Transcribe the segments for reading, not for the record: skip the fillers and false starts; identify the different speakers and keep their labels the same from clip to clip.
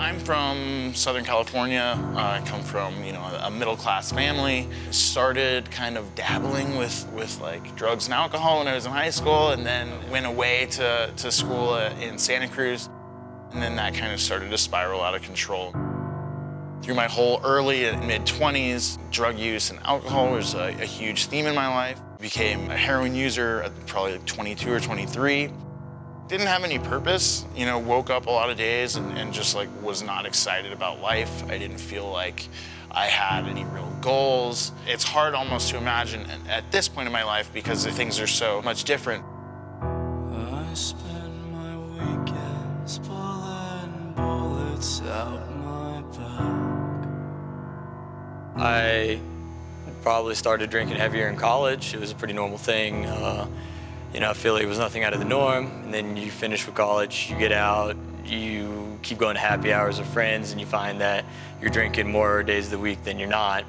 Speaker 1: I'm from Southern California. I come from, a middle-class family. Started kind of dabbling with like drugs and alcohol when I was in high school, and then went away to school in Santa Cruz. And then that kind of started to spiral out of control. Through my whole early and mid-20s, drug use and alcohol was a huge theme in my life. Became a heroin user at probably like 22 or 23. Didn't have any purpose, woke up a lot of days and just like was not excited about life. I didn't feel like I had any real goals. It's hard almost to imagine at this point in my life because things are so much different.
Speaker 2: I spend my weekends pulling bullets out my back.
Speaker 3: I probably started drinking heavier in college. It was a pretty normal thing. I feel like it was nothing out of the norm. And then you finish with college, you get out, you keep going to happy hours with friends, and you find that you're drinking more days of the week than you're not.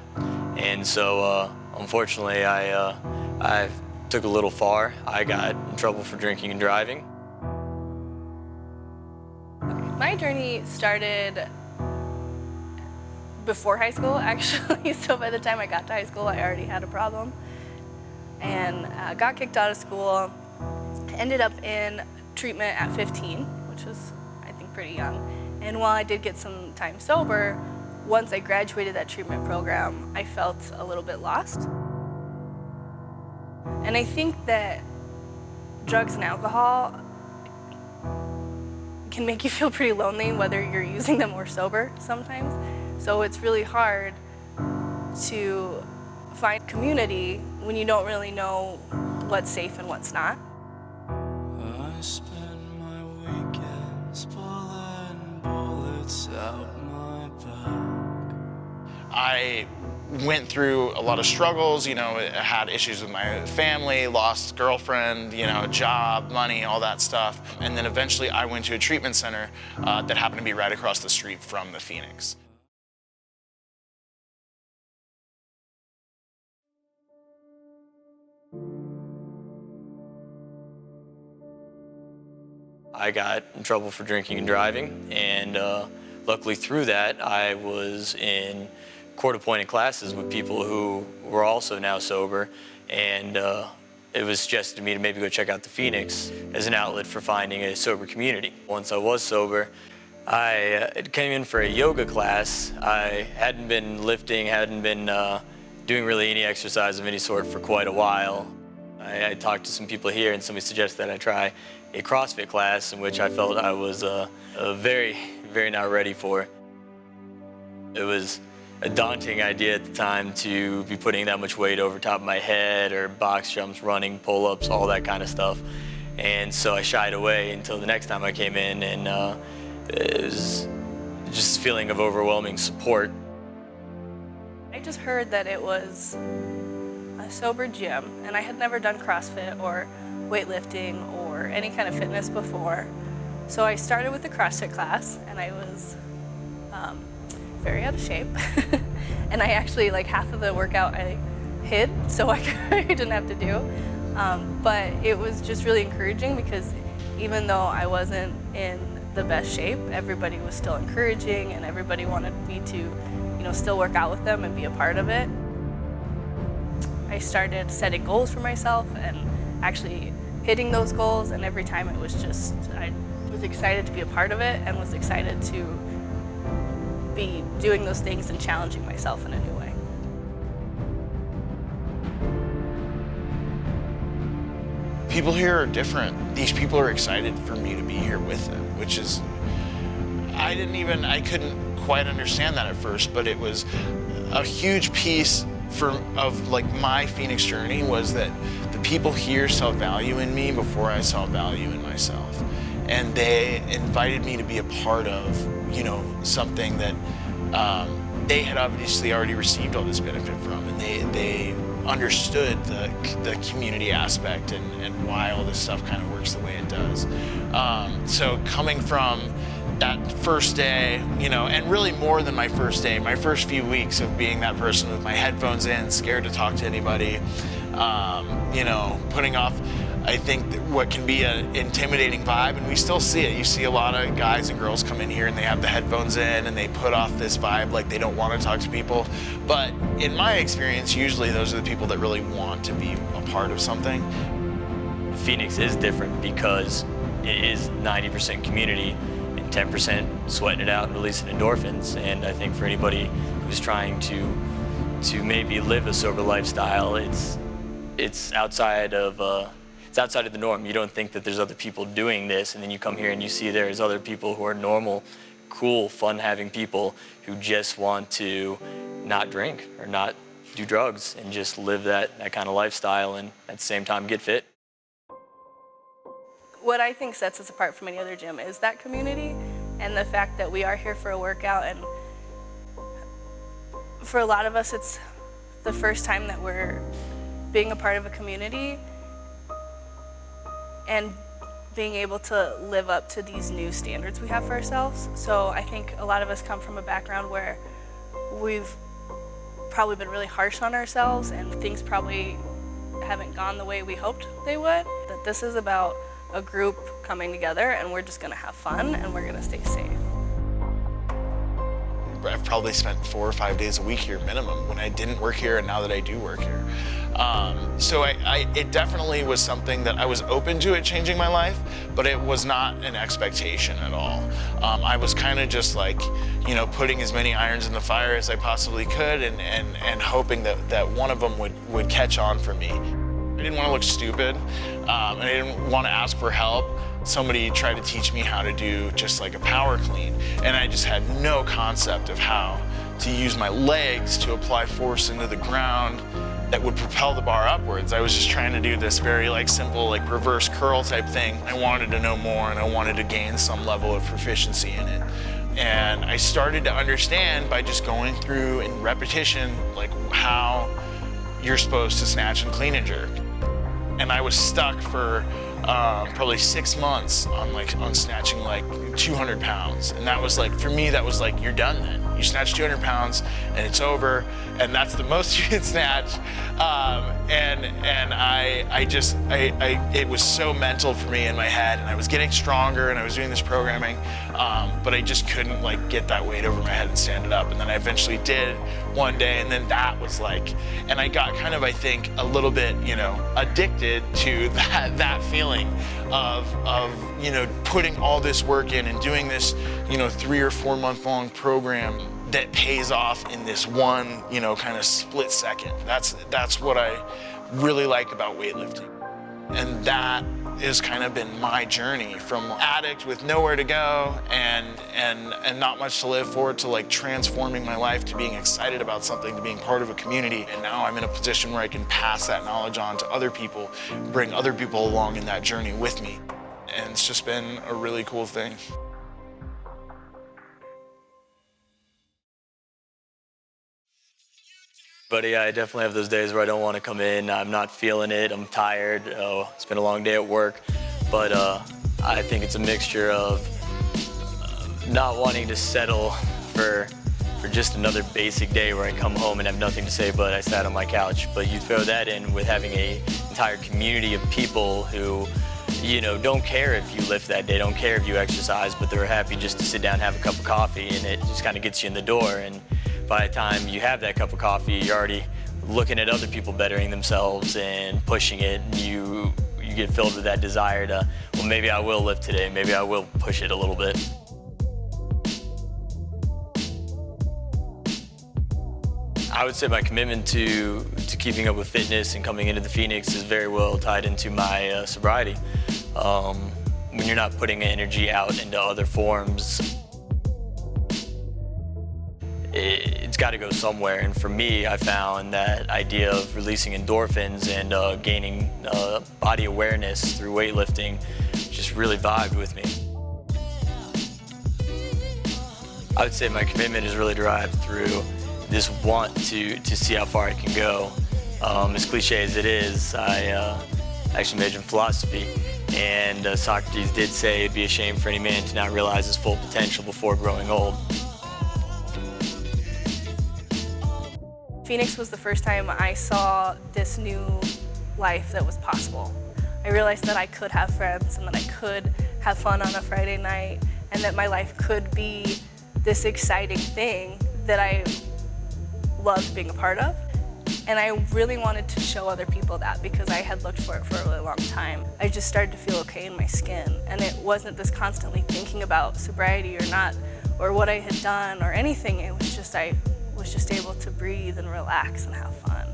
Speaker 3: And so, unfortunately, I took a little far. I got in trouble for drinking and driving.
Speaker 4: My journey started before high school, actually. So by the time I got to high school, I already had a problem. And got kicked out of school, ended up in treatment at 15, which was, I think, pretty young. And while I did get some time sober, once I graduated that treatment program, I felt a little bit lost. And I think that drugs and alcohol can make you feel pretty lonely, whether you're using them or sober sometimes. So it's really hard to find community when you don't really know what's safe and what's not.
Speaker 2: I spend my weekends pulling bullets out my back.
Speaker 1: I went through a lot of struggles, had issues with my family, lost girlfriend, job, money, all that stuff. And then eventually I went to a treatment center that happened to be right across the street from the Phoenix.
Speaker 3: I got in trouble for drinking and driving, and luckily through that, I was in court-appointed classes with people who were also now sober, and it was suggested to me to maybe go check out the Phoenix as an outlet for finding a sober community. Once I was sober, I came in for a yoga class. I hadn't been lifting, hadn't been doing really any exercise of any sort for quite a while. I talked to some people here, and somebody suggested that I try a CrossFit class, in which I felt I was very, very not ready for. It was a daunting idea at the time to be putting that much weight over top of my head, or box jumps, running, pull-ups, all that kind of stuff. And so I shied away until the next time I came in, and it was just a feeling of overwhelming support.
Speaker 4: I just heard that it was a sober gym, and I had never done CrossFit or weightlifting or any kind of fitness before. So I started with the CrossFit class, and I was very out of shape. And I actually, like, half of the workout I hid, so I didn't have to do. But it was just really encouraging, because even though I wasn't in the best shape, everybody was still encouraging, and everybody wanted me to, still work out with them and be a part of it. I started setting goals for myself and actually hitting those goals, and every time it was just, I was excited to be a part of it, and was excited to be doing those things and challenging myself in a new way.
Speaker 1: People here are different. These people are excited for me to be here with them, which is, I couldn't quite understand that at first, but it was a huge piece of like my Phoenix journey, was that the people here saw value in me before I saw value in myself. And they invited me to be a part of, something that they had obviously already received all this benefit from. And they understood the community aspect and why all this stuff kind of works the way it does. So coming from that first day, and really more than my first day, my first few weeks of being that person with my headphones in, scared to talk to anybody, putting off I think that what can be an intimidating vibe, and we still see it. You see a lot of guys and girls come in here and they have the headphones in and they put off this vibe like they don't want to talk to people. But in my experience, usually those are the people that really want to be a part of something.
Speaker 3: Phoenix is different because it is 90% community and 10% sweating it out and releasing endorphins. And I think for anybody who's trying to maybe live a sober lifestyle, it's outside of the norm. You don't think that there's other people doing this, and then you come here and you see there's other people who are normal, cool, fun-having people who just want to not drink or not do drugs and just live that kind of lifestyle and at the same time get fit.
Speaker 4: What I think sets us apart from any other gym is that community and the fact that we are here for a workout, and for a lot of us it's the first time that we're being a part of a community and being able to live up to these new standards we have for ourselves. So I think a lot of us come from a background where we've probably been really harsh on ourselves and things probably haven't gone the way we hoped they would. That this is about a group coming together and we're just gonna have fun and we're gonna stay safe.
Speaker 1: I've probably spent 4 or 5 days a week here minimum when I didn't work here and now that I do work here. So it definitely was something that I was open to it changing my life, but it was not an expectation at all. I was kind of just like, you know, putting as many irons in the fire as I possibly could and hoping that one of them would catch on for me. I didn't want to look stupid, and I didn't want to ask for help. Somebody tried to teach me how to do just like a power clean, and I just had no concept of how to use my legs to apply force into the ground that would propel the bar upwards. I was just trying to do this very like simple like reverse curl type thing. I wanted to know more and I wanted to gain some level of proficiency in it. And I started to understand by just going through in repetition like how you're supposed to snatch and clean and jerk. And I was stuck for probably 6 months on snatching like 200 pounds. And that was like, for me, that was like, you're done then. You snatch 200 pounds and it's over, and that's the most you can snatch. It was so mental for me in my head, and I was getting stronger and I was doing this programming, but I just couldn't like get that weight over my head and stand it up. And then I eventually did one day, and then that was like, and I got kind of, I think, a little bit, you know, addicted to that feeling of you know, putting all this work in and doing this, you know, 3 or 4 month long program that pays off in this one, you know, kind of split second. That's what I really like about weightlifting. And that has kind of been my journey from addict with nowhere to go and not much to live for, to like transforming my life, to being excited about something, to being part of a community. And now I'm in a position where I can pass that knowledge on to other people, bring other people along in that journey with me. And it's just been a really cool thing.
Speaker 3: But yeah, I definitely have those days where I don't want to come in. I'm not feeling it. I'm tired. Oh, it's been a long day at work. But I think it's a mixture of not wanting to settle for just another basic day where I come home and have nothing to say but I sat on my couch. But you throw that in with having an entire community of people who, you know, don't care if you lift that day, don't care if you exercise, but they're happy just to sit down and have a cup of coffee, and it just kind of gets you in the door. And by the time you have that cup of coffee, you're already looking at other people bettering themselves and pushing it, and you get filled with that desire to, well, maybe I will lift today, maybe I will push it a little bit. I would say my commitment to keeping up with fitness and coming into the Phoenix is very well tied into my sobriety. When you're not putting energy out into other forms, it's got to go somewhere. And for me, I found that idea of releasing endorphins and gaining body awareness through weightlifting just really vibed with me. I would say my commitment is really derived through this want to see how far I can go. As cliche as it is, I actually majored in philosophy, and Socrates did say it'd be a shame for any man to not realize his full potential before growing old.
Speaker 4: Phoenix was the first time I saw this new life that was possible. I realized that I could have friends and that I could have fun on a Friday night and that my life could be this exciting thing that I loved being a part of. And I really wanted to show other people that because I had looked for it for a really long time. I just started to feel okay in my skin, and it wasn't this constantly thinking about sobriety or not, or what I had done or anything. It was just I was just able to breathe and relax and have fun.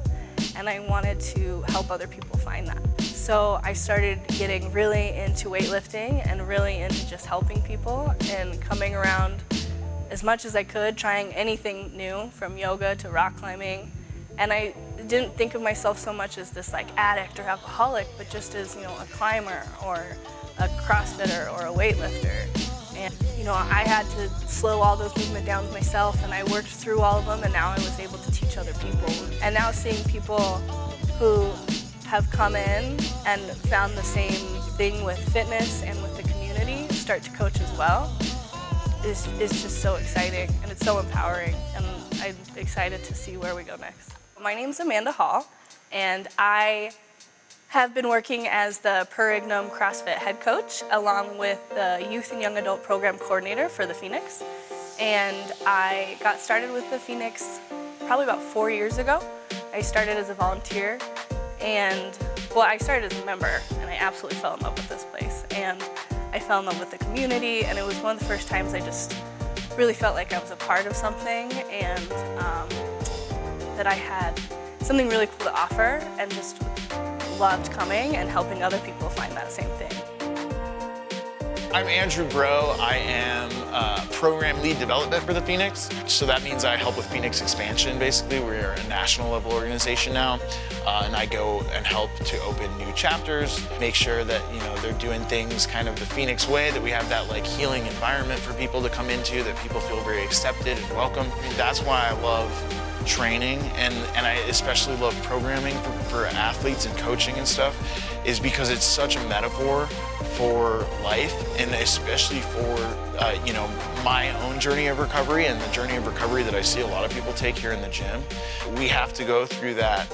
Speaker 4: And I wanted to help other people find that. So I started getting really into weightlifting and really into just helping people and coming around as much as I could, trying anything new from yoga to rock climbing. And I didn't think of myself so much as this like addict or alcoholic, but just as, you know, a climber or a CrossFitter or a weightlifter. And, you know, I had to slow all those movement downs myself, and I worked through all of them, and now I was able to teach other people. And now seeing people who have come in and found the same thing with fitness and with the community start to coach as well is just so exciting, and it's so empowering, and I'm excited to see where we go next. My name's Amanda Hall, and I have been working as the Per Ignum CrossFit head coach along with the youth and young adult program coordinator for the Phoenix. And I got started with the Phoenix probably about 4 years ago. I started as a volunteer, and well, I started as a member, and I absolutely fell in love with this place. And I fell in love with the community, and it was one of the first times I just really felt like I was a part of something, and that I had something really cool to offer, and just loved coming and helping other people find that same thing.
Speaker 1: I'm Andrew Bro. I am program lead development for the Phoenix. So that means I help with Phoenix expansion, basically. We're a national level organization now. And I go and help to open new chapters, make sure that, you know, they're doing things kind of the Phoenix way, that we have that like healing environment for people to come into, that people feel very accepted and welcome. I mean, that's why I love training, and I especially love programming for athletes and coaching and stuff, is because it's such a metaphor for life, and especially for you know, my own journey of recovery and the journey of recovery that I see a lot of people take here in the gym. We have to go through that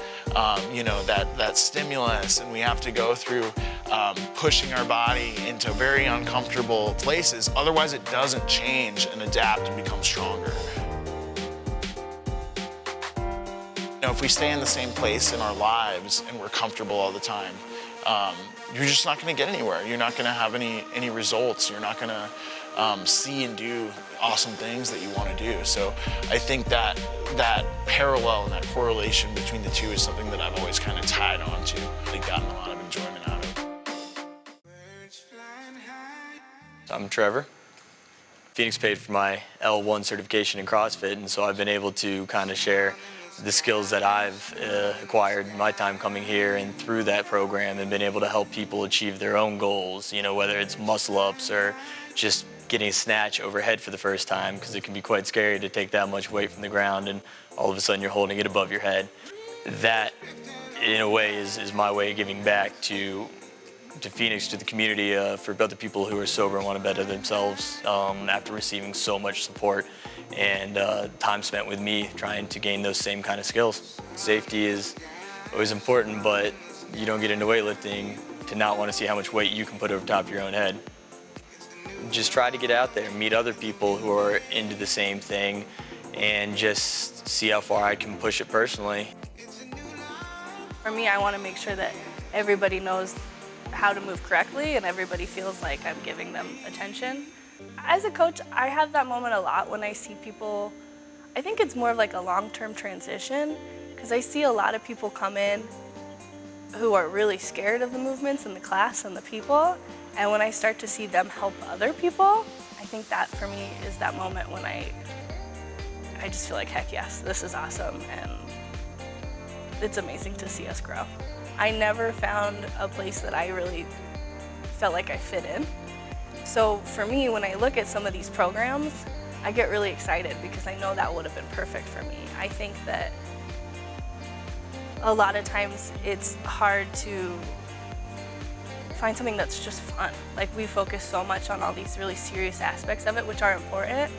Speaker 1: you know, that stimulus, and we have to go through pushing our body into very uncomfortable places, otherwise it doesn't change and adapt and become stronger. You know, if we stay in the same place in our lives and we're comfortable all the time, you're just not going to get anywhere. You're not going to have any results. You're not going to see and do awesome things that you want to do. So I think that parallel and that correlation between the two is something that I've always kind of tied on to. I've gotten a lot of enjoyment out of.
Speaker 3: I'm Trevor. Phoenix paid for my L1 certification in CrossFit, and so I've been able to kind of share the skills that I've acquired in my time coming here and through that program, and been able to help people achieve their own goals, you know, whether it's muscle ups or just getting a snatch overhead for the first time, because it can be quite scary to take that much weight from the ground and all of a sudden you're holding it above your head. That, in a way, is my way of giving back to Phoenix, to the community, for other people who are sober and want to better themselves after receiving so much support and time spent with me trying to gain those same kind of skills. Safety is always important, but you don't get into weightlifting to not want to see how much weight you can put over top of your own head. Just try to get out there, meet other people who are into the same thing, and just see how far I can push it personally.
Speaker 4: For me, I want to make sure that everybody knows how to move correctly and everybody feels like I'm giving them attention. As a coach, I have that moment a lot when I see people. I think it's more of like a long-term transition, because I see a lot of people come in who are really scared of the movements and the class and the people, and when I start to see them help other people, I think that for me is that moment when I just feel like, heck yes, this is awesome, and it's amazing to see us grow. I never found a place that I really felt like I fit in. So for me, when I look at some of these programs, I get really excited because I know that would have been perfect for me. I think that a lot of times it's hard to find something that's just fun. Like, we focus so much on all these really serious aspects of it, which are important,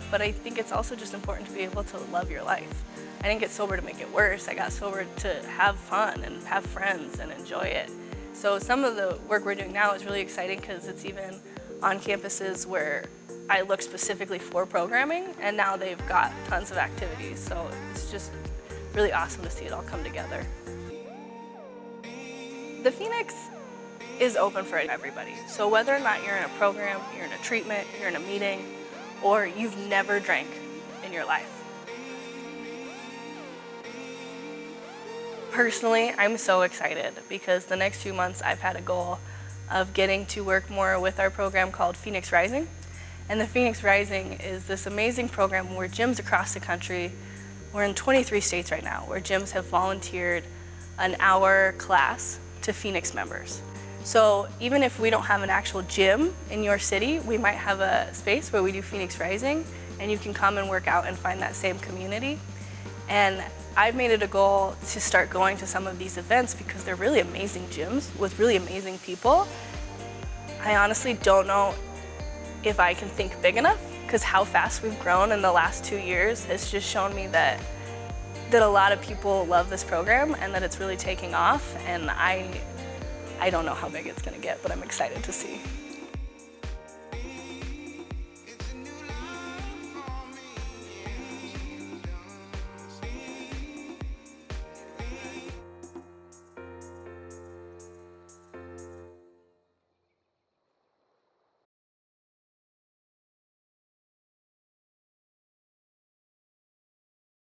Speaker 4: but I think it's also just important to be able to love your life. I didn't get sober to make it worse. I got sober to have fun and have friends and enjoy it. So some of the work we're doing now is really exciting because it's even on campuses where I look specifically for programming, and now they've got tons of activities. So it's just really awesome to see it all come together. The Phoenix is open for everybody. So whether or not you're in a program, you're in a treatment, you're in a meeting, or you've never drank in your life. Personally, I'm so excited because the next few months I've had a goal of getting to work more with our program called Phoenix Rising. And the Phoenix Rising is this amazing program where gyms across the country, we're in 23 states right now, where gyms have volunteered an hour class to Phoenix members. So even if we don't have an actual gym in your city, we might have a space where we do Phoenix Rising, and you can come and work out and find that same community. And I've made it a goal to start going to some of these events because they're really amazing gyms with really amazing people. I honestly don't know if I can think big enough, because how fast we've grown in the last 2 years has just shown me that a lot of people love this program and that it's really taking off, and I don't know how big it's gonna get, but I'm excited to see.